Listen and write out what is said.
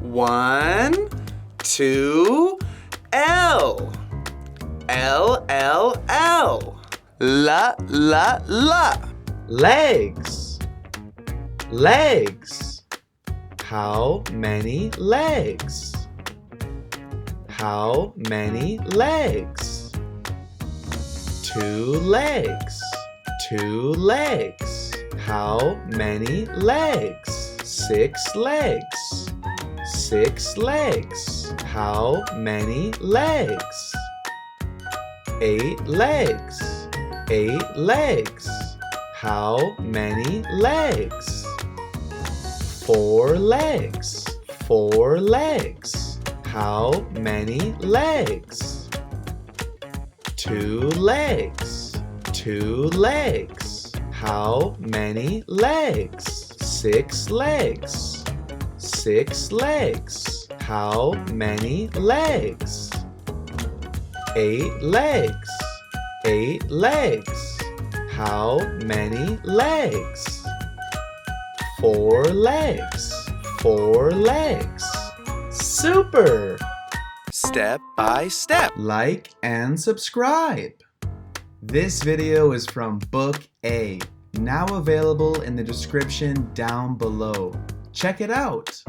1, 2, L. L, L, L. La, la, la. Legs. Legs. How many legs? How many legs? 2 legs. 2 legs. How many legs? 6 legs. 6 legs. How many legs? 8 legs. 8 legs. How many legs? 4 legs. 4 legs. How many legs? 2 legs. 2 legs. How many legs? 6 legs. 6 legs. How many legs? 8 legs. 8 legs. How many legs? 4 legs. 4 legs. Super! Step by step. Like and subscribe. This video is from Book A, now available in the description down below. Check it out.